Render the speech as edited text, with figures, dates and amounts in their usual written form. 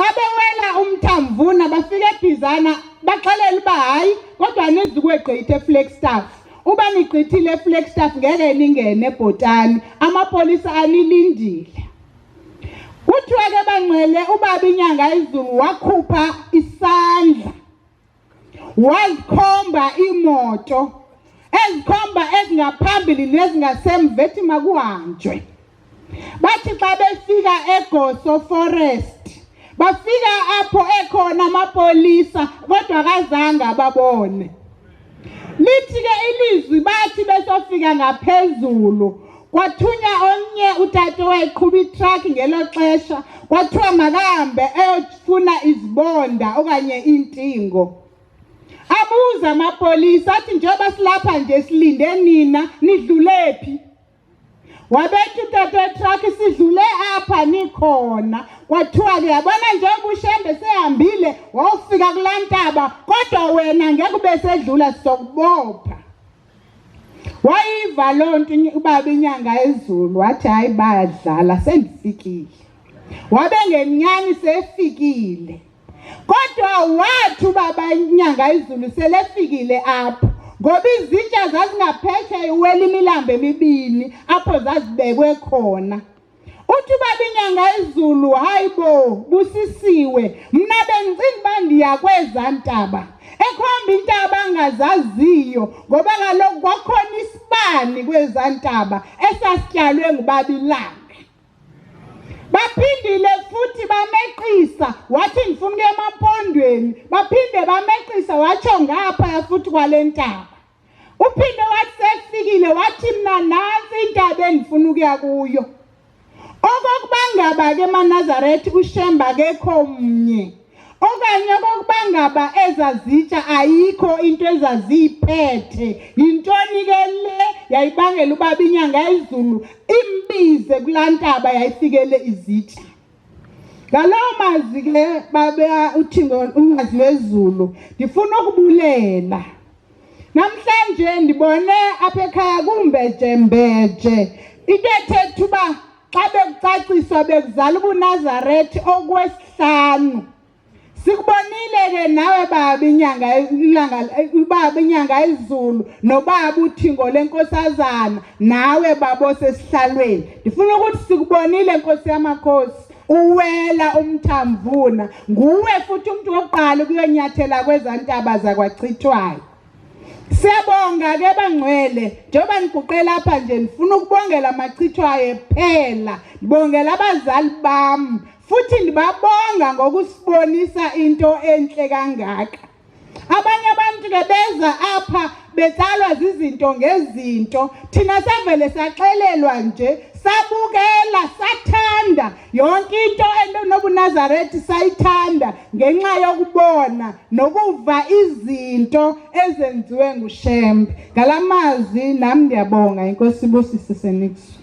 xa bewela umthamvuna bafike eBhizana baxelela uba hayi kodwa nizukugqitha eFlagstaff. Uba nigqithile eFlagstaff ngeke ningene eBhotani, amapolisa anilindile. Kuthiwa ke bangcwele ubaba inyanga izulu wakhupha isandla wazikhomba imoto ezikhomba ezingaphambili nezingasemva ethi makuhanjwe. Bathi xa befika eGoso Forest bafika apho ekhona amapolisa kodwa kazange babone. Lithi ke ilizwi bathi besofika ngaphezulu kwathunya onye utata wayeqhuba itruck ngelo xesha kwathiwa makahambe eyofuna izibonda okanye intingo. Abuza amapolisa athi njengoba silapha nje silinde nina nidlulephi. Wabethu utata truck sidlule apha nikhona. Kwathiwa ke yabona njengoba uShembe sehambile wawufika kulantaba kodwa wena ngeke ube sedlula sizokubopha. Wayiva loo nto ubaba inyanga izulu wathi hayi bayadlala sendifikile. Wabe ngenyani sefikile. Kodwa wathi ubaba inyanga izulu selefikile apho ngoba izinja zazingaphetshe uwela imilambo emibini apho zazibekwe khona. Uthi ubaba inyanga izulu hayibo busisiwe mna bengicinga uba ndiya kweza ntaba ekhomba intaba angazaziyo ngoba kaloku kwakhona isibani kweza ntaba esasityalwe ngubaba ilanga. Baphindile futhi bameqisa wathi ndifuna ukuya emampondweni. Baphinde bameqisa watsho ngapha futhi kwale ntaba. Uphinde wathi sefikile wathi mna nansi intaba endifuna ukuya kuyo. Okokuba ngaba ke eManazaretha uShembe akekho mnye. Okanye okokuba ngaba ezazitsha ayikho into ezaziphethe. Yintoni ke le yayibangela ubaba inyanga izulu imbize kulantaba yayifikele izitsha. Ngalawo mazwi ke baba uthingo umnqazi wezulu ndifuna ukubulela. Namhlanje ndibone apha ekhaya kumbejembeje into ethetha uba xa bekucaciswa bekuzala ubuNazaretha okwesihlanu. Sikubonile ke nawe baba inyanga ilanga ubaba inyanga izulu nobaba uthingo lenkosazana nawe babo sesihlalweni. Ndifuna ukuthi sikubonile Nkosi yamakhosi uwela umthamvuna nguwe futhi umuntu wokuqala ukuyonyathela kwezantaba zakwachithwayo. Siyabonga ke bangcwele njengoba niguqela apha nje ndifuna ukubongela amachithwayo phela ndibongela abazali bami futhi ndibabonga ngokusibonisa into enhle kangaka. Abanye abantu ke beza apha betsalwa zizinto ngezinto thina savele saxelelwa nje sabukela sathanda yonke into enobuNazaretha sayithanda ngenxa yokubona nokuva izinto ezenziwe nguShembe. Ngalamazwi nami ndiyabonga inkosi ibusise senixo.